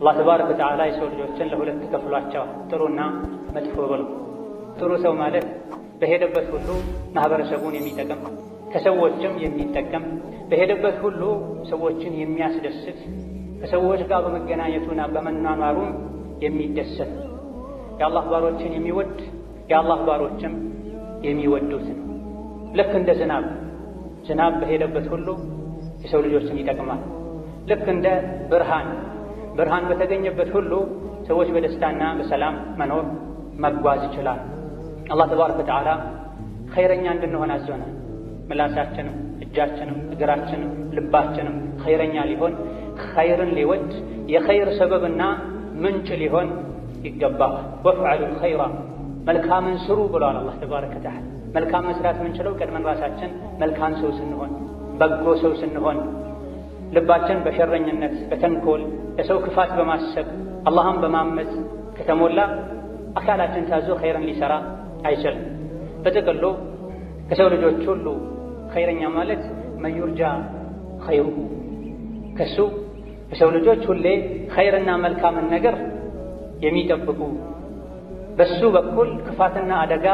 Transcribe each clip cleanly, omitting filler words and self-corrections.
አላህ ተባረከ ወተዓላ የሰው ልጆችን ለሁለት ከፍሏቸዋል፣ ጥሩና መጥፎ ብሎ። ጥሩ ሰው ማለት በሄደበት ሁሉ ማህበረሰቡን የሚጠቅም ከሰዎችም የሚጠቀም በሄደበት ሁሉ ሰዎችን የሚያስደስት ከሰዎች ጋር በመገናኘቱና በመኗኗሩም የሚደሰት የአላህ ባሮችን የሚወድ የአላህ ባሮችም የሚወዱት ነው። ልክ እንደ ዝናብ በሄደበት ሁሉ የሰው ልጆችን ይጠቅማል። ልክ እንደ ብርሃን በተገኘበት ሁሉ ሰዎች በደስታና በሰላም መኖር መጓዝ ይችላል። አላህ ተባረከ ወተዓላ ኸይረኛ እንድንሆን አዞናል። ምላሳችንም እጃችንም እግራችንም ልባችንም ኸይረኛ ሊሆን ኸይርን ሊወድ የኸይር ሰበብና ምንጭ ሊሆን ይገባል። ወፍዐሉል ኸይራ መልካምን ስሩ ብሏል አላህ ተባረከ ወተዓላ። መልካም መስራት የምንችለው ቀድመን ራሳችን መልካም ሰው ስንሆን በጎ ሰው ስንሆን ልባችን በሸረኝነት በተንኮል ለሰው ክፋት በማሰብ አላህን በማመፅ ከተሞላ አካላችን ታዞ ኸይርን ሊሰራ አይችልም። በጥቅሉ ከሰው ልጆች ሁሉ ኸይረኛ ማለት መዩርጃ ኸይሩ ከሱ የሰው ልጆች ሁሌ ኸይርና መልካምን ነገር የሚጠብቁ በሱ በኩል ክፋትና አደጋ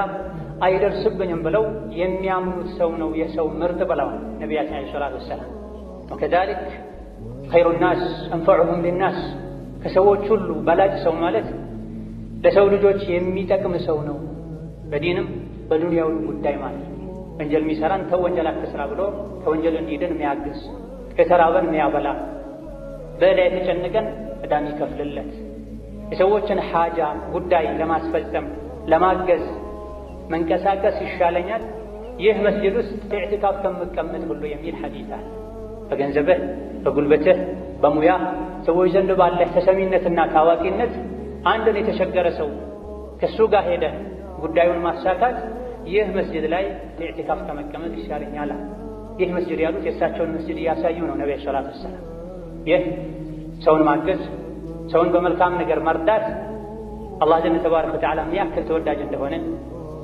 አይደርስብኝም ብለው የሚያምኑት ሰው ነው የሰው ምርጥ ብለዋል ነቢያችን ዐለይሂ ሰላቱ ወሰላም። ወከዛሊክ ኸይሩ ናስ አንፈዑሁም ሊናስ ከሰዎች ሁሉ በላጭ ሰው ማለት ለሰው ልጆች የሚጠቅም ሰው ነው በዲንም በዱንያዊ ጉዳይ ማለት ነው። ወንጀል የሚሰራን ተው ወንጀል አትስራ ብሎ ከወንጀል እንዲድን የሚያግዝ የተራበን የሚያበላ በዕዳ የተጨነቀን ዕዳ የሚከፍልለት የሰዎችን ሓጃ ጉዳይ ለማስፈጸም ለማገዝ መንቀሳቀስ ይሻለኛል ይህ መስጂድ ውስጥ ኢዕቲካፍ ከምቀመጥ ሁሉ የሚል ሐዲስ አለ። በገንዘብህ በጉልበትህ በሙያ ሰዎች ዘንድ ባለህ ተሰሚነትና ታዋቂነት አንድን የተቸገረ ሰው ከሱ ጋር ሄደ ጉዳዩን ማሳካት ይህ መስጂድ ላይ ኢዕቲካፍ ከመቀመጥ ይሻለኛል። ይህ መስጂድ ያሉት የእሳቸውን መስጂድ እያሳዩ ነው ነብዩ ሰለላሁ ዐለይሂ ወሰለም። ይህ ሰውን ማገዝ ሰውን በመልካም ነገር መርዳት አላህ ዘንድ ተባረከ ወተዓላ የሚያክል ተወዳጅ እንደሆነ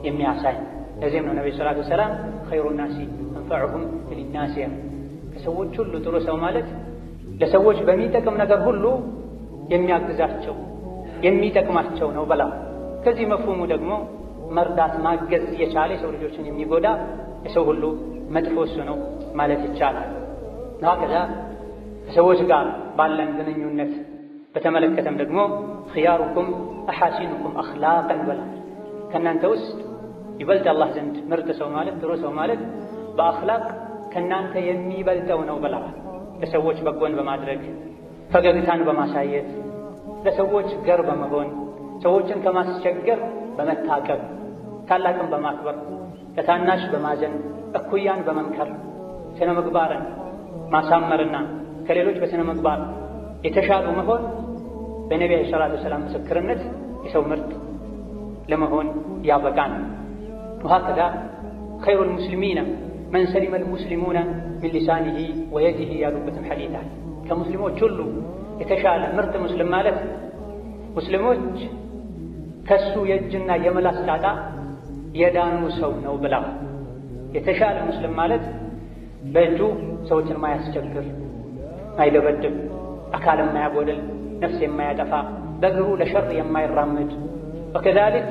የሚያሳይ። ለዚህም ነው ነብዩ ሰለላሁ ዐለይሂ ወሰለም ኸይሩ ናሲ አንፈዑሁም ሊናስ ከሰዎች ሁሉ ጥሩ ሰው ማለት ለሰዎች በሚጠቅም ነገር ሁሉ የሚያግዛቸው የሚጠቅማቸው ነው በላ። ከዚህ መፍሁሙ ደግሞ መርዳት ማገዝ የቻለ የሰው ልጆችን የሚጎዳ የሰው ሁሉ መጥፎ እሱ ነው ማለት ይቻላል። ከዛ ከሰዎች ጋር ባለን ግንኙነት በተመለከተም ደግሞ ኺያሩኩም አሐሲኑኩም አኽላቀን በላ። ከእናንተ ውስጥ ይበልጥ አላህ ዘንድ ምርጥ ሰው ማለት ጥሩ ሰው ማለት በአኽላቅ ከእናንተ የሚበልጠው ነው በላ። ለሰዎች በጎን በማድረግ ፈገግታን በማሳየት ለሰዎች ገር በመሆን ሰዎችን ከማስቸገር በመታቀብ ታላቅን በማክበር ለታናሽ በማዘን እኩያን በመምከር ስነ ምግባርን ማሳመርና ከሌሎች በስነ ምግባር የተሻሉ መሆን በነቢዩ ሰለላሁ ዐለይሂ ወሰለም ምስክርነት የሰው ምርጥ ለመሆን ያበቃን። ወሀከዛ ኸይሩል ሙስሊሚነ መን ሰሊመል ሙስሊሙነ ሚን ሊሳኒሂ ወየዲሂ ያሉበትም ሐዲስ አለ። ከሙስሊሞች ሁሉ የተሻለ ምርጥ ሙስሊም ማለት ሙስሊሞች ከሱ የእጅና የምላስ ጣጣ የዳኑ ሰው ነው ብላ። የተሻለ ሙስሊም ማለት በእጁ ሰዎችን ማያስቸግር ማይደበድብ አካልን ማያጎድል ነፍስ የማያጠፋ በእግሩ ለሸር የማይራመድ ወከዛሊክ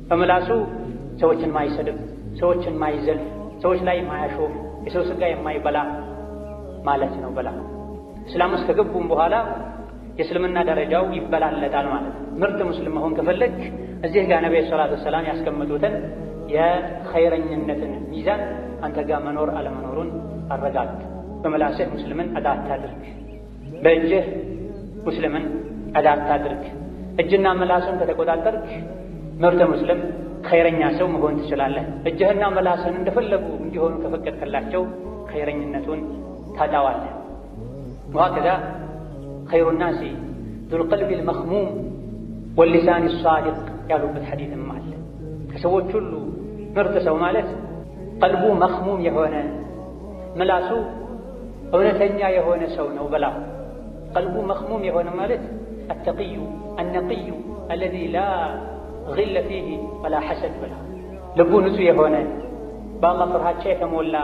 በምላሱ ሰዎችን ማይሰድብ ሰዎችን ማይዘልፍ ሰዎች ላይ ማያሾፍ የሰው ስጋ የማይበላ ማለት ነው ብላ። እስላም ውስጥ ከገቡም በኋላ የእስልምና ደረጃው ይበላለጣል ማለት ነው። ምርጥ ሙስሊም መሆን ከፈለግ እዚህ ጋር ነብዩ ሰለላሁ ዐለይሂ ወሰለም ያስቀመጡትን የኸይረኝነትን ሚዛን አንተ ጋር መኖር አለመኖሩን አረጋግጥ። በመላስህ ሙስሊምን አዳ አታድርግ፣ በእጅህ ሙስሊምን አዳ አታድርግ። እጅና መላስን ከተቆጣጠርክ ምርጥ ሙስሊም ኸይረኛ ሰው መሆን ትችላለህ። እጅህና መላስን እንደፈለጉ እንዲሆኑ ከፈቀድክላቸው ኸይረኝነቱን ታጣዋለህ። ወሀከዛ ኸይሩ ናሲ ዙል ቀልቢል መኽሙም ወሊሳኒ ሷዲቅ ያሉበት ሐዲስም አለ። ከሰዎች ሁሉ ምርጥ ሰው ማለት ቀልቡ መኽሙም የሆነ ምላሱ እውነተኛ የሆነ ሰው ነው ብላ። ቀልቡ መኽሙም የሆነ ማለት አተቂዩ አነቂዩ አለዚ ላ ግለ ፊህ ወላ ሐሰድ ብላ። ልቡ ንጹህ የሆነ በአላህ ፍርሃቻ የተሞላ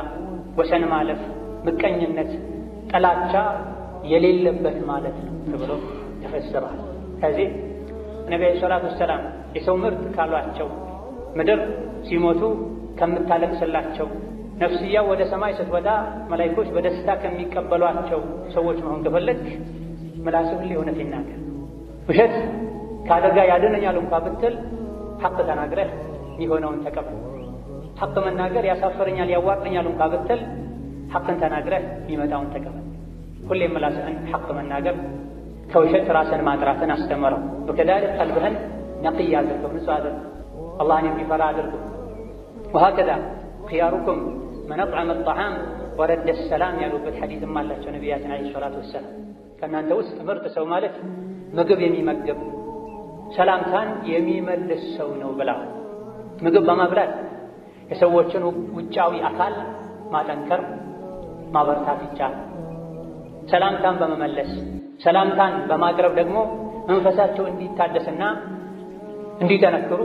ወሰን ማለፍ ምቀኝነት ጥላቻ የሌለበት ማለት ነው ተብሎ ተፈስሯል። ከዚህ ነብዩ ሰለላሁ ዐለይሂ ወሰለም የሰው ምርጥ ካሏቸው ምድር ሲሞቱ ከምታለቅስላቸው ነፍስያው ወደ ሰማይ ስትወጣ መላእክቶች በደስታ ከሚቀበሏቸው ሰዎች መሆን ከፈለግ ምላስህ ሁሌ እውነት ይናገር። ውሸት ከአደጋ ያድነኛል እንኳ ብትል ሐቅ ተናግረህ የሚሆነውን ተቀበል። ሐቅ መናገር ያሳፈረኛል ያዋርደኛል እንኳ ብትል ሐቅን ተናግረህ የሚመጣውን ተቀበል። ሁሌም ምላስህን ሐቅ መናገር ከውሸት ራስን ማጥራትን አስተምረው። ወከዛሊክ ቀልብህን ነቅይ አድርገው፣ ንጹህ አድርገው፣ አላህን የሚፈራ አድርገው። ወሀከዛ ኺያሩኩም መን አጥዐመ አጠዓም ወረደ ሰላም ያሉበት ሐዲስም አላቸው ነቢያችን ዓለይሂ ሰላቱ ወሰላም። ከእናንተ ውስጥ ምርጥ ሰው ማለት ምግብ የሚመገብ ሰላምታን የሚመልስ ሰው ነው ብላ ምግብ በማብላት የሰዎችን ውጫዊ አካል ማጠንከር ማበርታት ይቻላል። ሰላምታን በመመለስ ሰላምታን በማቅረብ ደግሞ መንፈሳቸው እንዲታደስና እንዲጠነክሩ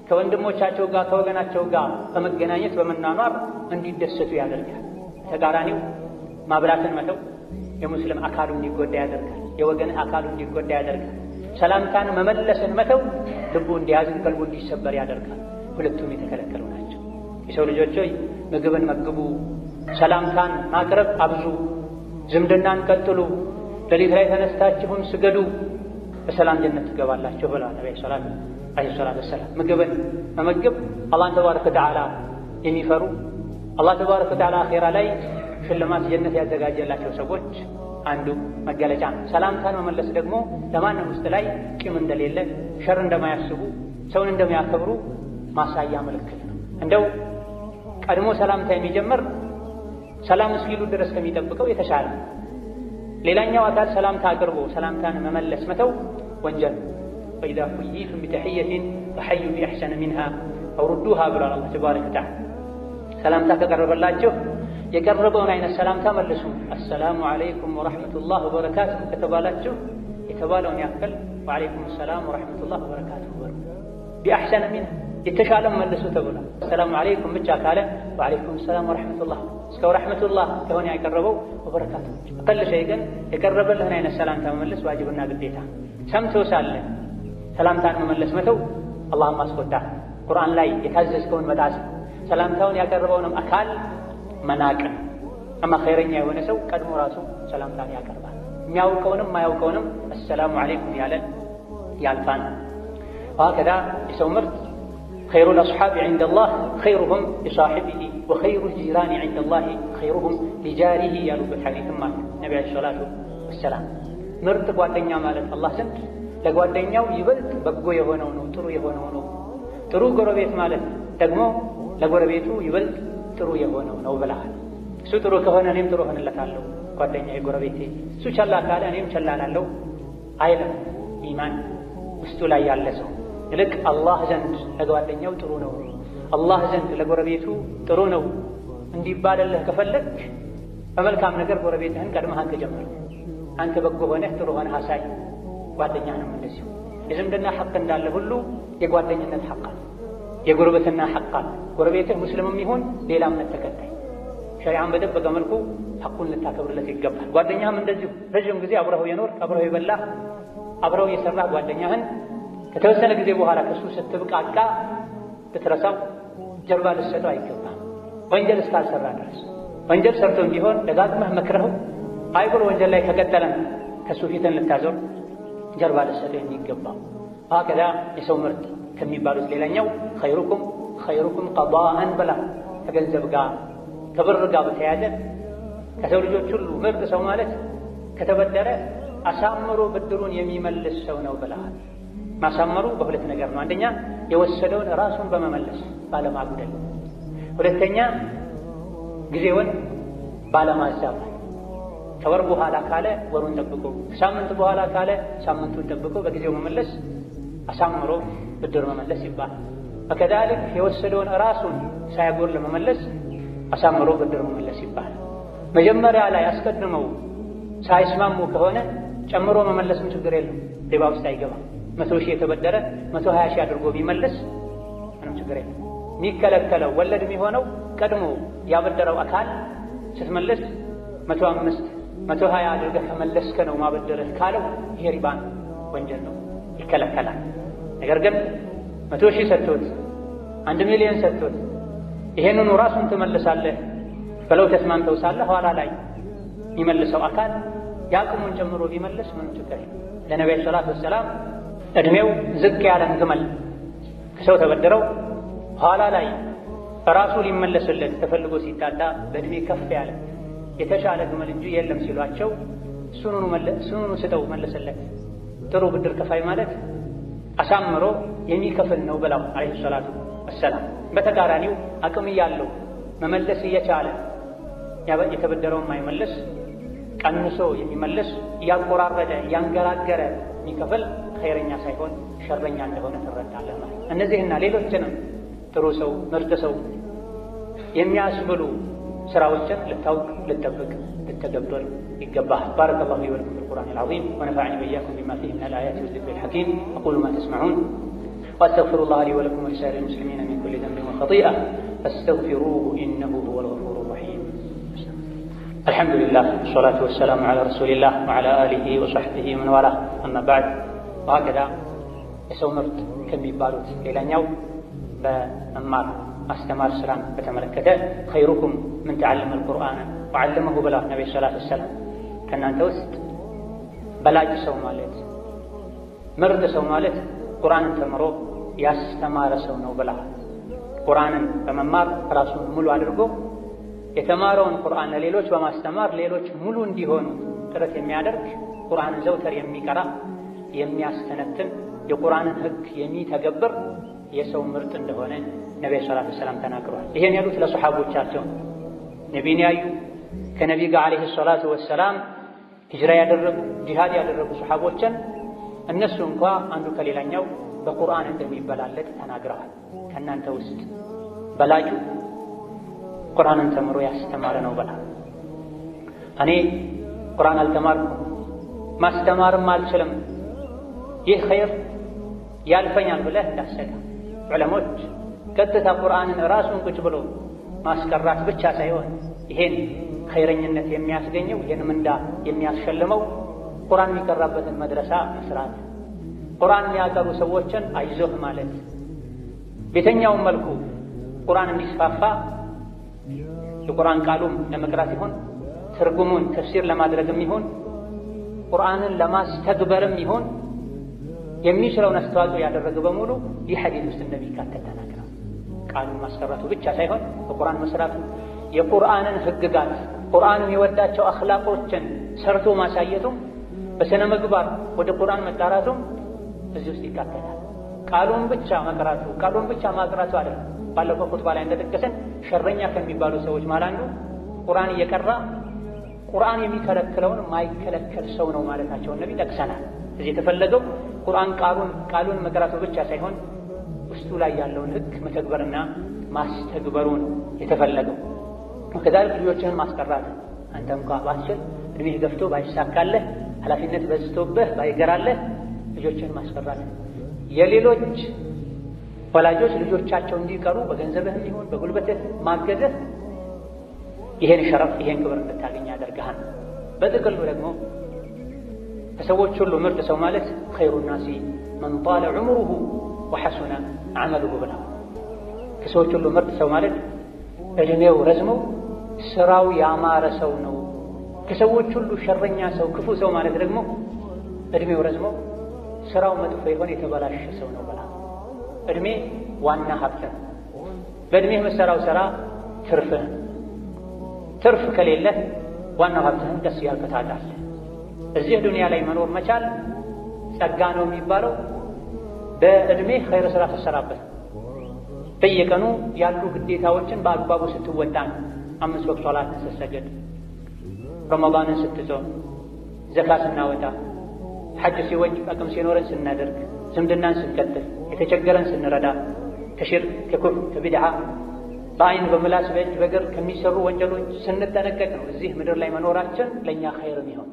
ከወንድሞቻቸው ጋር ከወገናቸው ጋር በመገናኘት በመናኗር እንዲደሰቱ ያደርጋል። ተቃራኒው ማብላትን መተው የሙስሊም አካሉ እንዲጎዳ ያደርጋል። የወገንህ አካሉ እንዲጎዳ ያደርጋል። ሰላምታን መመለስን መተው ልቡ እንዲያዝን ቀልቡ እንዲሰበር ያደርጋል። ሁለቱም የተከለከሉ ናቸው። የሰው ልጆች ሆይ ምግብን መግቡ፣ ሰላምታን ማቅረብ አብዙ፣ ዝምድናን ቀጥሉ፣ ሌሊት ላይ ተነስታችሁም ስገዱ፣ በሰላም ጀነት ትገባላችሁ ብለዋል ነብዩ ሰለላሁ ዐለይሂ ወሰለም። ምግብን መመገብ አላህን ተባረከ ወተዓላ የሚፈሩ አላህ ተባረከ ወተዓላ አኺራ ላይ ሽልማት ጀነት ያዘጋጀላቸው ሰዎች አንዱ መገለጫ ነው። ሰላምታን መመለስ ደግሞ ለማንም ውስጥ ላይ ቂም እንደሌለ፣ ሸር እንደማያስቡ፣ ሰውን እንደሚያከብሩ ማሳያ ምልክት ነው። እንደው ቀድሞ ሰላምታ የሚጀምር ሰላም እስኪሉ ድረስ ከሚጠብቀው የተሻለ። ሌላኛው አካል ሰላምታ አቅርቦ ሰላምታን መመለስ መተው ወንጀል። ወኢዛ ሁይይቱም ቢተሕየትን ፈሐዩ ቢአሕሰነ ሚንሃ አው ሩዱሃ ብሏል አላህ ተባረከ ወተዓላ። ሰላምታ ከቀረበላችሁ የቀረበውን አይነት ሰላምታ መልሱ። አሰላሙ ዐለይኩም ወረሕመቱላህ ወበረካቱሁ ከተባላችሁ የተባለውን ያክል ወዐለይኩም ሰላም ወረሕመቱላህ ወበረካቱሁ በሉ። ቢአሕሰነ ሚንሃ የተሻለም መልሱ ተብሏል። አሰላሙ ዐለይኩም ብቻ ካለ ወዐለይኩም ሰላም ወረሕመቱላህ እስከ ወረሕመቱላህ ከሆነ ያቀረበው ወበረካቱሁ። አቀል ሸይ ግን የቀረበልህን አይነት ሰላምታ መመለስ ዋጅብና ግዴታ። ሰምቶ ሳለ ሰላምታን መመለስ መተው አላህን ማስቆጣት፣ ቁርአን ላይ የታዘዝከውን መጣስ፣ ሰላምታውን ያቀረበውንም አካል መናቅን። አማ ኸይረኛ የሆነ ሰው ቀድሞ ራሱ ሰላምታን ያቀርባል። የሚያውቀውንም ማያውቀውንም አሰላሙ ዐለይኩም ያለ ያልፋል። ወሀከዛ የሰው ምርጥ خير الأصحاب عند الله خيرهم لصاحبه وخير الجيران عند الله خيرهم لجاره ያሉ በሐዲስም ማለት ነብዩ ሰለላሁ ዐለይሂ ወሰለም። ምርጥ ጓደኛ ማለት አላህ ዘንድ ለጓደኛው ይበልጥ በጎ የሆነው ነው፣ ጥሩ የሆነው ነው። ጥሩ ጎረቤት ማለት ደግሞ ለጎረቤቱ ይበልጥ ጥሩ የሆነው ነው ብለሃል። እሱ ጥሩ ከሆነ እኔም ጥሩ ሆነለታለሁ፣ ጓደኛዬ ጎረቤቴ። እሱ ቸላ ካለ እኔም ቸላ እላለሁ አይልም። ኢማን ውስጡ ላይ ያለ ሰው ይልቅ አላህ ዘንድ ለጓደኛው ጥሩ ነው፣ አላህ ዘንድ ለጎረቤቱ ጥሩ ነው እንዲባልልህ ከፈለግ በመልካም ነገር ጎረቤትህን ቀድመህ ከጀመር አንተ በጎ ሆነህ ጥሩ ሆነህ አሳይ። ጓደኛህንም እንደዚሁ የዝምድና ሐቅ እንዳለ ሁሉ የጓደኝነት ሐቅ፣ የጉርብትና ሐቅ። ጎረቤትህ ሙስሊምም ይሁን ሌላ እምነት ተከታይ ሸሪዓን በጠበቀ መልኩ ሐቁን ልታከብርለት ይገባል። ጓደኛህም እንደዚሁ ረዥም ጊዜ አብረኸው የኖርክ አብረኸው የበላህ አብረኸው የሰራህ ጓደኛህን ከተወሰነ ጊዜ በኋላ ከሱ ስትብቃቃ ልትረሳው ጀርባ ልትሰጠው አይገባም። ወንጀል እስካልሰራ ድረስ ወንጀል ሰርቶም ቢሆን ደጋግመህ መክረኸው አይ ብሎ ወንጀል ላይ ከቀጠለም ከሱ ፊትን ልታዞር ጀርባ ልትሰጠው የሚገባው። ወሀከዛ የሰው ምርጥ ከሚባሉት ሌላኛው ኸይሩኩም ቀዳአን ብላ ከገንዘብ ጋር ከብር ጋር በተያያዘ ከሰው ልጆች ሁሉ ምርጥ ሰው ማለት ከተበደረ አሳምሮ ብድሩን የሚመልስ ሰው ነው ብለሃል። ማሳመሩ በሁለት ነገር ነው። አንደኛ የወሰደውን ራሱን በመመለስ ባለማጉደል፣ ሁለተኛ ጊዜውን ባለማዛባት። ከወር በኋላ ካለ ወሩን ጠብቆ፣ ከሳምንት በኋላ ካለ ሳምንቱን ጠብቆ በጊዜው መመለስ አሳምሮ ብድር መመለስ ይባላል። ወከዛሊክ የወሰደውን ራሱን ሳያጎል መመለስ አሳምሮ ብድር መመለስ ይባላል። መጀመሪያ ላይ አስቀድመው ሳይስማሙ ከሆነ ጨምሮ መመለስም ችግር የለም፣ ሪባ ውስጥ አይገባም። 100 ሺህ የተበደረ 120 ሺህ አድርጎ ቢመለስ ምንም ችግር የለም። የሚከለከለው ወለድ የሚሆነው ቀድሞ ያበደረው አካል ስትመልስ 105 120 አድርገህ ከመለስከ ነው ማበደርህ ካለው ይሄ ሪባ ወንጀል ነው፣ ይከለከላል። ነገር ግን 100,000 ሰጥቶት 1 ሚሊዮን ሰጥቶት ይሄንኑ ራሱን ትመልሳለህ ብለው ተስማምተው ሳለ ኋላ ላይ የሚመልሰው አካል ያቅሙን ጨምሮ ቢመልስ ምን ችግር? ለነብዩ ሰለላሁ ዐለይሂ ወሰለም እድሜው ዝቅ ያለን ግመል ከሰው ተበድረው ኋላ ላይ በራሱ ሊመለስለት ተፈልጎ ሲታጣ በእድሜ ከፍ ያለ የተሻለ ግመል እንጂ የለም ሲሏቸው እሱኑኑ ስጠው መለሰለት። ጥሩ ብድር ከፋይ ማለት አሳምሮ የሚከፍል ነው ብለው አለይሂ ሰላቱ ወሰላም። በተቃራኒው አቅም ያለው መመለስ እየቻለ የተበደረውን ማይመለስ ቀንሶ የሚመልስ እያቆራረጠ እያንገራገረ የሚከፍል ኸይረኛ ሳይሆን ሸረኛ እንደሆነ ትረዳለህ ማለት። እነዚህና ሌሎችንም ጥሩ ሰው ምርጥ ሰው የሚያስብሉ ስራዎችን ልታውቅ ልትጠብቅ ልትተገብር ይገባል። ባረከላሁ ሊ ወለኩም ቢልቁርአን አልዓዚም ወነፈዐኒ ወኢያኩም ቢማ ፊሂ ሚነል አያቲ ወዚክሪል ሐኪም አቁሉ ማ ተስመዑን ወአስተግፊሩላህ ሊ ወለኩም ወሊሳኢሪል ሙስሊሚነ ሚን ኩሊ ዘንብን ወኸጢአ ፈስተግፊሩሁ ኢነሁ ሁወል ገፉሩር ረሒም። አልሐምዱሊላህ ወሰላቱ ወሰላሙ ዐላ ረሱሊላህ ወዐላ አሊሂ ወሰሕቢሂ ወመን ዋላህ አማ በዕድ። ወሀከዛ የሰው ምርጥ ከሚባሉት ሌላኛው በመማር ማስተማር ስራን በተመለከተ ኸይሩኩም ምን ተዓለመ አልቁርአነ ወዐለመሁ ብላ ነብዩ ሰለላሁ ዐለይሂ ወሰለም ከእናንተ ውስጥ በላጭ ሰው ማለት ምርጥ ሰው ማለት ቁርአንን ተምሮ ያስተማረ ሰው ነው ብላ። ቁርአንን በመማር ራሱን ሙሉ አድርጎ የተማረውን ቁርአን ለሌሎች በማስተማር ሌሎች ሙሉ እንዲሆኑ ጥረት የሚያደርግ ቁርአንን ዘውተር የሚቀራ የሚያስተነትን የቁርአንን ሕግ የሚተገብር የሰው ምርጥ እንደሆነ ነብዩ ሰለላሁ ዐለይሂ ወሰለም ተናግረዋል። ይሄን ያሉት ለሱሐቦቻቸው ነቢይን ያዩ ከነቢይ ጋር ዐለይሂ ሰላቱ ወሰላም ሂጅራ ያደረጉ ጂሃድ ያደረጉ ሱሐቦችን እነሱ እንኳ አንዱ ከሌላኛው በቁርአን እንደሚበላለጥ ተናግረዋል። ከእናንተ ውስጥ በላጩ ቁርአንን ተምሮ ያስተማረ ነው በላ። እኔ ቁርአን አልተማርኩም ማስተማርም አልችልም ይህ ኸይር ያልፈኛል ብለህ እንዳሰጋ። ዑለሞች ቀጥታ ቁርአንን ራሱን ቁጭ ብሎ ማስቀራት ብቻ ሳይሆን ይሄን ኸይረኝነት የሚያስገኘው ይሄን ምንዳ የሚያስሸልመው ቁርአን የሚቀራበትን መድረሳ መስራት፣ ቁርአን የሚያቀሩ ሰዎችን አይዞህ ማለት፣ በየትኛውም መልኩ ቁርአን እንዲስፋፋ የቁርአን ቃሉም ለመቅራት ይሁን ትርጉሙን ተፍሲር ለማድረግም ይሁን ቁርአንን ለማስተግበርም ይሁን የሚችለውን አስተዋጽኦ ያደረገ በሙሉ ይህ ሐዲስ ውስጥ ነብይ ተናግረዋል። ቃሉን ማስቀራቱ ብቻ ሳይሆን በቁርአን መስራቱ የቁርአንን ህግጋት ቁርአን የሚወዳቸው አኽላቆችን ሰርቶ ማሳየቱም በስነ ምግባር ወደ ቁርአን መጣራቱም እዚህ ውስጥ ይካተታል። ቃሉን ብቻ መቅራቱ ቃሉን ብቻ ማቅራቱ አይደለም። ባለፈው ኹጥባ ላይ እንደጠቀሰን ሸረኛ ከሚባሉ ሰዎች ማለት አንዱ ቁርአን እየቀራ ቁርአን የሚከለክለውን ማይከለከል ሰው ነው ማለታቸውን ነብይ ጠቅሰናል። እዚህ የተፈለገው ቁርአን ቃሉን መቅራቱ ብቻ ሳይሆን ውስጡ ላይ ያለውን ህግ መተግበርና ማስተግበሩን የተፈለገው። ወከዛልክ ልጆችህን ማስቀራት አንተ እንኳ ባትችል እድሜህ ገፍቶ ባይሳካለህ ኃላፊነት በዝቶብህ ባይገራለህ ልጆችህን ማስቀራት የሌሎች ወላጆች ልጆቻቸው እንዲቀሩ በገንዘብህም ይሁን በጉልበትህ ማገዝህ ይሄን ሸረፍ ይሄን ክብር እንድታገኝ ያደርግሃል። በጥቅሉ ደግሞ ከሰዎች ሁሉ ምርጥ ሰው ማለት ኸይሩ ናሲ መን ጣለ ዑምሩሁ ወሐሱነ ዐመሉሁ ብላ። ከሰዎች ሁሉ ምርጥ ሰው ማለት እድሜው ረዝመው ስራው ያማረ ሰው ነው። ከሰዎች ሁሉ ሸረኛ ሰው ክፉ ሰው ማለት ደግሞ እድሜው ረዝመው ስራው መጥፎ የሆነ የተበላሸ ሰው ነው ብላ። እድሜ ዋና ሀብት ነው። በእድሜህ መሰራው ስራ ትርፍህ። ትርፍ ከሌለ ዋናው ሀብትህን ቀስ እያልክ ታጣለህ። እዚህ ዱንያ ላይ መኖር መቻል ጸጋ ነው የሚባለው በእድሜህ ኸይር ስራ ስትሰራበት፣ በየቀኑ ያሉ ግዴታዎችን በአግባቡ ስትወጣ፣ 5 ወቅት ሶላትን ስትሰግድ፣ ረመዳንን ስትጾም፣ ዘካ ስናወጣ፣ ሐጅ ሲወጅብ አቅም ሲኖረን ስናደርግ፣ ዝምድናን ስንቀጥል፣ የተቸገረን ስንረዳ፣ ከሽርክ ከኩፍር ከቢድዓ በአይን በምላስ በእጅ በእግር ከሚሰሩ ወንጀሎች ስንጠነቀቅ ነው እዚህ ምድር ላይ መኖራችን ለእኛ ኸይር የሚሆን።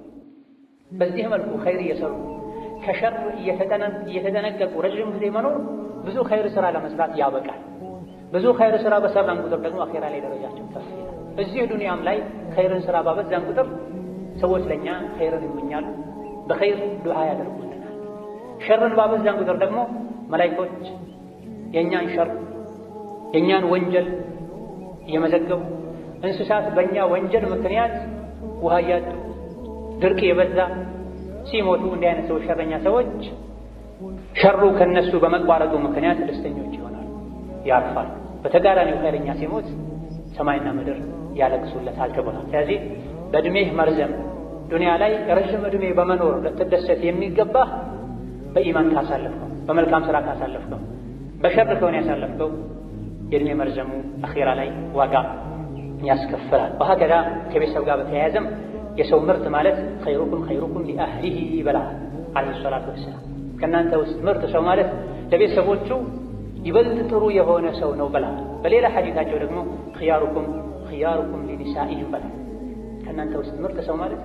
በዚህ መልኩ ኸይር እየሰሩ ከሸር እየተጠነቀቁ ረዥም ጊዜ መኖር ብዙ ኸይር ስራ ለመስራት ያበቃል። ብዙ ኸይር ስራ በሰራን ቁጥር ደግሞ አኼራ ላይ ደረጃችን ከፍ ይላል። እዚህ ዱንያም ላይ ኸይርን ስራ ባበዛን ቁጥር ሰዎች ለኛ ኸይርን ይመኛሉ፣ በኸይር ዱዓ ያደርጉልናል። ሸርን ባበዛን ቁጥር ደግሞ መላእክቶች የኛን ሸር የኛን ወንጀል እየመዘገቡ እንስሳት በእኛ ወንጀል ምክንያት ውሃ እያጡ ድርቅ የበዛ ሲሞቱ እንዲህ አይነት ሰዎች ሸረኛ ሰዎች ሸሩ ከነሱ በመቋረጡ ምክንያት ደስተኞች ይሆናሉ፣ ያርፋሉ። በተጋራኒው ኸይረኛ ሲሞት ሰማይና ምድር ያለቅሱለታል ተብሏል። ስለዚህ በእድሜህ መርዘም ዱንያ ላይ ረዥም እድሜ በመኖር ልትደሰት የሚገባህ በኢማን ካሳለፍከው፣ በመልካም ሥራ ካሳለፍከው። በሸር ከሆነ ያሳለፍከው የእድሜ መርዘሙ አኺራ ላይ ዋጋ ያስከፍላል። ወሀከዛ ከቤተሰብ ጋር በተያያዘም የሰው ምርጥ ማለት ኸይሩኩም ሊአህሊሂ ይበላል ዓለይሂ ሰላቱ ወሰላም። ከእናንተ ውስጥ ምርጥ ሰው ማለት ለቤተሰቦቹ ይበልጥ ጥሩ የሆነ ሰው ነው ብላ። በሌላ ሐዲታቸው ደግሞ ኺያሩኩም ሊኒሳኢሂም ብላ። ከእናንተ ውስጥ ምርጥ ሰው ማለት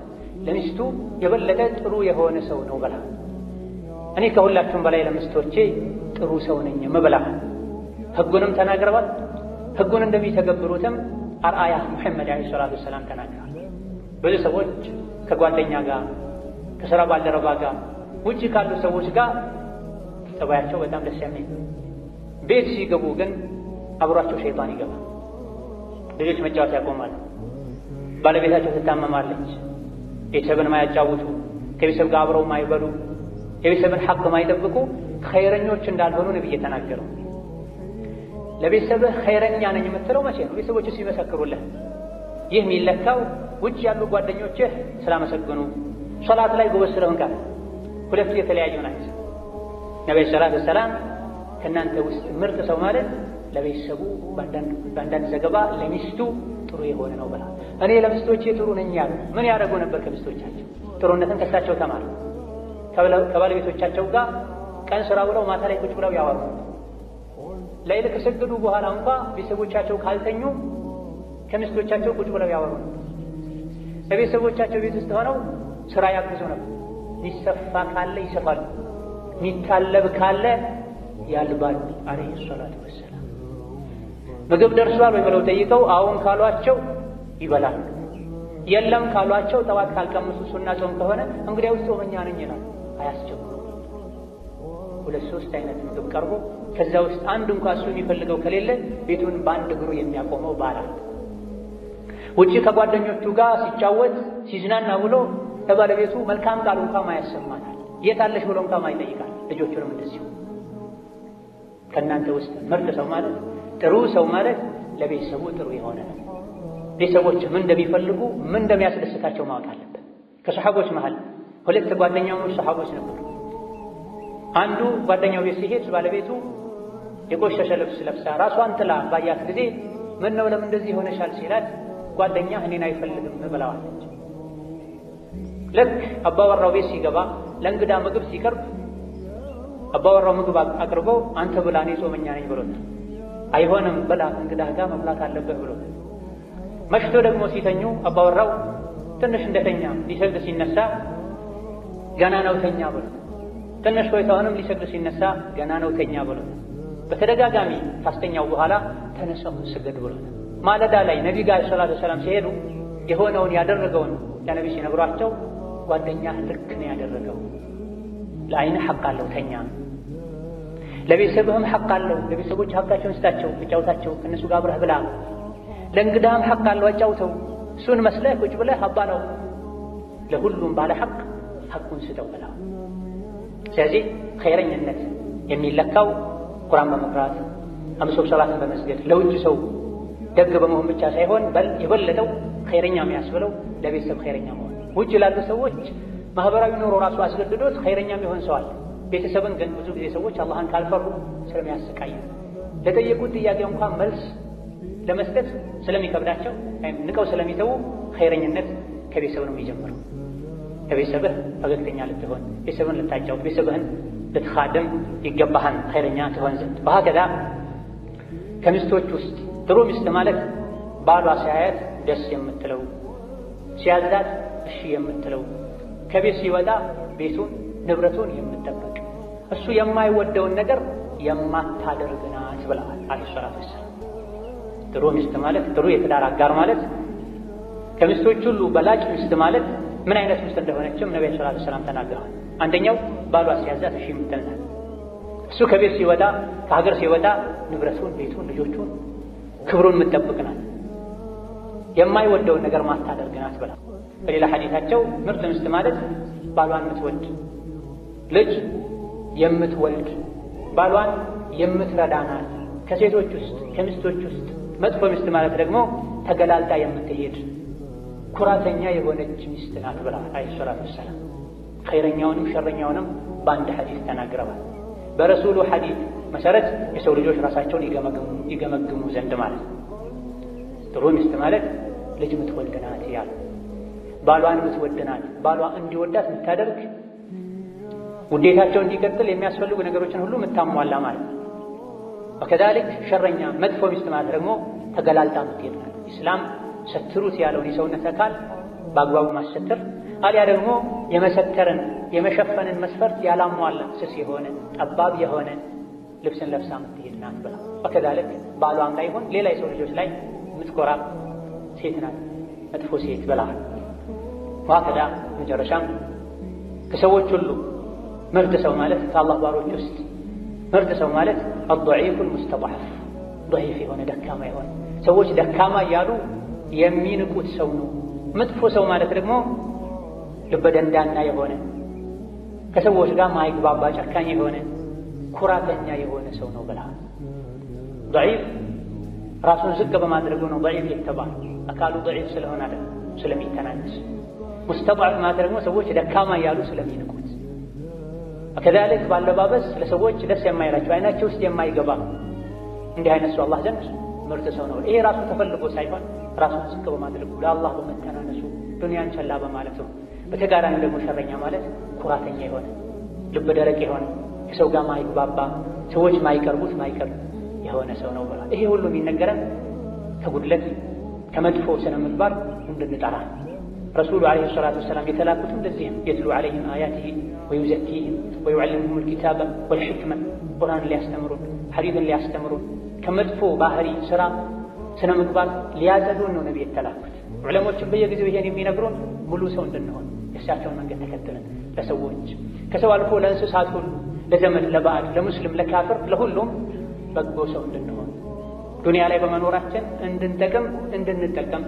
ለሚስቱ የበለጠ ጥሩ የሆነ ሰው ነው ብላ። እኔ ከሁላችሁም በላይ ለሚስቶቼ ጥሩ ሰው ነኝ ብላ። ህጉንም ተናግረዋል። ህጉን እንደሚተገብሩትም አርአያ ሙሐመድ ዓለይሂ ሰላቱ ወሰላም ተናግረዋል። ብዙ ሰዎች ከጓደኛ ጋር ከሥራ ባልደረባ ጋር ውጭ ካሉ ሰዎች ጋር ጠባያቸው በጣም ደስ የሚል፣ ቤት ሲገቡ ግን አብሯቸው ሸይጣን ይገባል። ልጆች መጫወት ያቆማሉ። ባለቤታቸው ትታመማለች። ቤተሰብን ማያጫውቱ፣ ከቤተሰብ ጋር አብረው ማይበሉ፣ የቤተሰብን ሐቅ ማይጠብቁ ኸይረኞች እንዳልሆኑ ነብይ ተናገረው። ለቤተሰብህ ኸይረኛ ነኝ የምትለው መቼ ነው? ቤተሰቦች ሲመሰክሩልህ። ይህ የሚለካው ውጭ ያሉ ጓደኞችህ ስላመሰግኑ፣ ሶላት ላይ ጎበዝ ስለሆንክ። ሁለቱ የተለያዩ ናቸው። ነብዩ ሰለላሁ ዐለይሂ ወሰለም ከእናንተ ውስጥ ምርጥ ሰው ማለት ለቤተሰቡ በአንዳንድ ዘገባ ለሚስቱ ጥሩ የሆነ ነው ብላ። እኔ ለሚስቶቼ ጥሩ ነኝ ያሉ ምን ያደርጉ ነበር? ከሚስቶቻቸው ጥሩነትን ከሳቸው ተማሩ። ከባለቤቶቻቸው ጋር ቀን ስራ ብለው ማታ ላይ ቁጭ ብለው ያወሩ። ለይል ከሰገዱ በኋላ እንኳ ቤተሰቦቻቸው ካልተኙ ከሚስቶቻቸው ቁጭ ብለው ያወሩ። ለቤተሰቦቻቸው ቤት ውስጥ ሆነው ስራ ያግዙ ነበር። ሚሰፋ ካለ ይሰፋሉ፣ ሚታለብ ካለ ያልባሉ አለይሂ ሰላቱ ወሰላም። ምግብ ደርሷል ወይ ብለው ጠይቀው አዎን ካሏቸው ይበላሉ። የለም ካሏቸው ጠዋት ካልቀመሱ ሱና ጾም ከሆነ እንግዲያው ጾመኛ ነኝ ይላል። አያስቸግሩ። ሁለት ሶስት አይነት ምግብ ቀርቦ ከዛ ውስጥ አንድ እንኳን እሱ የሚፈልገው ከሌለ ቤቱን በአንድ እግሩ የሚያቆመው ባል አለ። ውጪ ከጓደኞቹ ጋር ሲጫወት ሲዝናና ብሎ ለባለቤቱ መልካም ቃል እንኳን ማያሰማናል። የት አለሽ ብሎ እንኳን ማይጠይቃል። ልጆቹንም እንደዚሁ። ከእናንተ ውስጥ ምርጥ ሰው ማለት ጥሩ ሰው ማለት ለቤተሰቡ ጥሩ የሆነ ነው። ቤተሰቦች ምን እንደሚፈልጉ ምን እንደሚያስደስታቸው ማወቅ አለበት። ከሰሐቦች መሃል ሁለት ጓደኛሞች ሰሐቦች ነበሩ። አንዱ ጓደኛው ቤት ሲሄድ ባለቤቱ የቆሸሸ ልብስ ለብሳ ራሷን ጥላ ባያት ጊዜ ምን ነው ለምን እንደዚህ ሆነሻል ሲላት ጓደኛ እኔን አይፈልግም ብለዋለች። ልክ አባወራው ቤት ሲገባ ለእንግዳ ምግብ ሲቀርብ አባወራው ምግብ አቅርቦ አንተ ብላ እኔ ጾመኛ ነኝ ብሎታል። አይሆንም ብላ እንግዳ ጋር መብላት አለበት ብሎታል። መሽቶ ደግሞ ሲተኙ አባወራው ትንሽ እንደተኛ ሊሰግድ ሲነሳ ገና ነው ተኛ ብሎታል። ትንሽ ቆይታውንም ሊሰግድ ሲነሳ ገና ነው ተኛ ብሎታል። በተደጋጋሚ ካስተኛው በኋላ ተነሳው ስገድ ብሎታል። ማለዳ ላይ ነቢ ጋር ሰለላሁ ዐለይሂ ወሰለም ሲሄዱ የሆነውን ያደረገውን ለነቢ ሲነግሯቸው ጓደኛህ ልክ ነው ያደረገው፣ ለአይንህ ሐቅ አለው ተኛ፣ ለቤተሰብህም ሐቅ አለው፣ ለቤተሰቦች ሐቃቸውን ስጣቸው፣ አጫውታቸው፣ ከእነሱ ጋር አብረህ ብላ፣ ለእንግዳህም ሐቅ አለው አጫውተው፣ እሱን መስለህ ቁጭ ብለህ አባለው፣ ለሁሉም ባለ ሐቅ ሐቁን ስጠው ብላ። ስለዚህ ኸይረኝነት የሚለካው ቁርአን በመቅራት አምስት ወቅት ሰላትን በመስገድ ለውጭ ሰው ደግ በመሆን ብቻ ሳይሆን በል የበለጠው ኸይረኛ የሚያስብለው ለቤተሰብ ኸይረኛ መሆን። ውጭ ላሉ ሰዎች ማህበራዊ ኑሮ ራሱ አስገድዶት ኸይረኛ የሚሆን ሰው አለ። ቤተሰብን ግን ብዙ ጊዜ ሰዎች አላህን ካልፈሩ ስለሚያሰቃዩ ለጠየቁት ጥያቄ እንኳን መልስ ለመስጠት ስለሚከብዳቸው ወይም ንቀው ስለሚተዉ ኸይረኝነት ከቤተሰብ ነው የሚጀምረው። ከቤተሰብህ ፈገግተኛ ልትሆን፣ ቤተሰብን ልታጫውት፣ ቤተሰብህን ልትኻድም ይገባሃል ኸይረኛ ትሆን ዘንድ። በሀከዛ ከሚስቶች ውስጥ ጥሩ ሚስት ማለት ባሏ ሲያያት ደስ የምትለው፣ ሲያዛት እሺ የምትለው፣ ከቤት ሲወጣ ቤቱን ንብረቱን የምትጠብቅ፣ እሱ የማይወደውን ነገር የማታደርግ ናት ብለዋል አለይሂ ሰላቱ ወሰላም። ጥሩ ሚስት ማለት ጥሩ የትዳር አጋር ማለት ከሚስቶች ሁሉ በላጭ ሚስት ማለት ምን አይነት ሚስት እንደሆነችም ነብዩ ሰለላሁ ዐለይሂ ወሰለም ተናግረዋል። አንደኛው ባሏ ሲያዛት እሺ የምትል ናት። እሱ ከቤት ሲወጣ ከሀገር ሲወጣ ንብረቱን፣ ቤቱን፣ ልጆቹን፣ ክብሩን የምትጠብቅ ናት። የማይወደውን ነገር ማታደርግ ናት ብላ በሌላ ሐዲታቸው ምርጥ ሚስት ማለት ባሏን የምትወድ ልጅ የምትወልድ ባሏን የምትረዳ ናት። ከሴቶች ውስጥ ከሚስቶች ውስጥ መጥፎ ሚስት ማለት ደግሞ ተገላልጣ የምትሄድ ኩራተኛ የሆነች ሚስት ናት ብላ አለይሂ ሰላቱ ወሰላም ኸይረኛውንም ሸረኛውንም በአንድ ሐዲስ ተናግረዋል። በረሱሉ ሐዲስ መሰረት የሰው ልጆች ራሳቸውን ይገመግሙ ዘንድ ማለት ነው። ጥሩ ሚስት ማለት ልጅ የምትወልድ ናት ያለ ባሏን የምትወድ ናት። ባሏ እንዲወዳት የምታደርግ ውዴታቸው እንዲቀጥል የሚያስፈልጉ ነገሮችን ሁሉ የምታሟላ ማለት ነው። ወከዛሊክ ሸረኛ መጥፎ ሚስት ማለት ደግሞ ተገላልጣ የምትሄድ ናት። ኢስላም ሰትሩት ያለውን የሰውነት አካል በአግባቡ ማሰተር አልያ ደግሞ የመሰተርን የመሸፈንን መስፈርት ያላሟላ ስስ የሆነ ጠባብ የሆነ ልብስን ለብሳ የምትሄድ ናት ብላ ወከዛሊክ ባሏም ላይ ሆን ሌላ የሰው ልጆች ላይ የምትኮራ ሴት ናት መጥፎ ሴት ብላ ዋከዳ መጨረሻም ከሰዎች ሁሉ ምርጥ ሰው ማለት ከአላህ ባሮች ውስጥ ምርጥ ሰው ማለት الضعيف المستضعف ضعيف የሆነ ደካማ የሆነ ሰዎች ደካማ እያሉ የሚንቁት ሰው ነው። መጥፎ ሰው ማለት ደግሞ ልበ ደንዳና የሆነ ከሰዎች ጋር ማይግባባ ጨካኝ የሆነ ኩራተኛ የሆነ ሰው ነው ብላ ضعيف ራሱን ዝቅ በማድረጉ ነው ضعيف የተባለው። አካሉ ضعيف ስለሆነ አይደለም ስለሚተናነስ። ሙስተضعፍ ማለት ደግሞ ሰዎች ደካማ እያሉ ስለሚንቁት ከዛልክ ባለባበስ ለሰዎች ደስ የማይላቸው አይናቸው ውስጥ የማይገባ እንዲህ አይነት ሰው አላህ ዘንድ ምርጥ ሰው ነው። ይሄ ራሱ ተፈልጎ ሳይሆን ራሱን ዝቅ በማድረጉ ለአላህ በመተናነሱ ዱንያን ቸላ በማለቱ። በተጋራኒው ደግሞ ሸረኛ ማለት ኩራተኛ የሆነ ልብ ደረቅ የሆነ ከሰው ጋር ማይግባባ ሰዎች ማይቀርቡት ማይቀርብ የሆነ ሰው ነው ብላ ይሄ ሁሉ የሚነገረን ከጉድለት ከመጥፎ ስነ ምግባር እንድንጠራ ረሱሉ ዓለይሂ ሰላቱ ወሰላም የተላኩትም ለዚህ ነው። የትሉ ዓለይሂም አያቲሂ ወዩዘኪሂም ወዩዓልሙሁም አልኪታበ ወልሕክመ ቁርአን ሊያስተምሩን ሐዲትን ሊያስተምሩን ከመጥፎ ባህሪ ስራ ስነ ምግባር ሊያጸዱን ነው ነብይ የተላኩት። ዑለሞችም በየጊዜው ይሄን የሚነግሩን ሙሉ ሰው እንድንሆን የእሳቸውን መንገድ ተከትለን ለሰዎች ከሰው አልፎ ለእንስሳት ሁሉ ለዘመድ ለባዕድ ለሙስሊም ለካፍር ለሁሉም በጎ ሰው እንድንሆን ዱንያ ላይ በመኖራችን እንድንጠቀም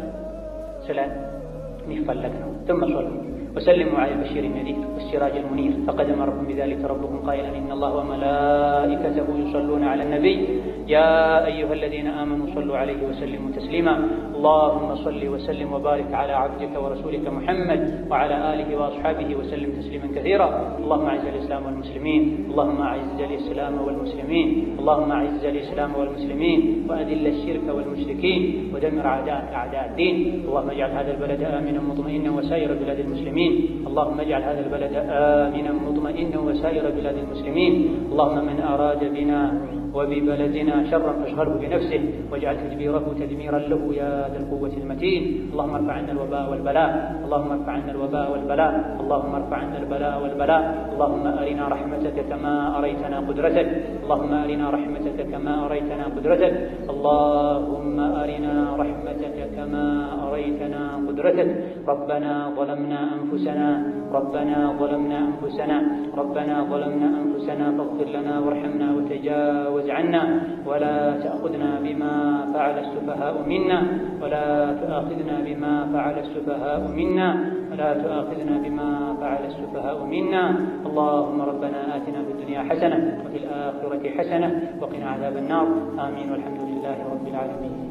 ስለሚፈለግ ነው። ثم صلوا وسلموا على البشير النذير والسراج المنير فقد أمركم بذلك ربكم قائلا إن الله وملائكته يصلون على النبي يا أيها الذين آمنوا صلوا عليه وسلموا تسليما اللهم صل وسلم وبارك على عبدك ورسولك محمد وعلى آله وأصحابه وسلم تسليما كثيرا اللهم أعز الإسلام والمسلمين اللهم أعز الإسلام والمسلمين اللهم أعز الإسلام والمسلمين وأذل الشرك والمشركين ودمر أعداءك أعداء الدين اللهم اجعل هذا البلد آمنا مطمئنا وسائر بلاد المسلمين اللهم اجعل هذا البلد آمنا مطمئنا وسائر بلاد المسلمين اللهم من أراد بنا وببلدنا شرا فاشغله بنفسه واجعل تدبيره تدميرا له يا ذا القوة المتين اللهم ارفع عنا الوباء والبلاء اللهم ارفع عنا الوباء والبلاء اللهم ارفع عنا البلاء والبلاء اللهم أرنا رحمتك كما أريتنا قدرتك اللهم أرنا رحمتك كما أريتنا قدرتك اللهم أرنا رحمتك كما أريتنا قدرتك ربنا ظلمنا أنفسنا فاغفر لنا وارحمنا وتجاوز عنا ولا تأخذنا بما فعل السفهاء منا اللهم ربنا آتنا في الدنيا حسنة وفي الآخرة حسنة وقنا عذاب النار آمين والحمد لله رب العالمين.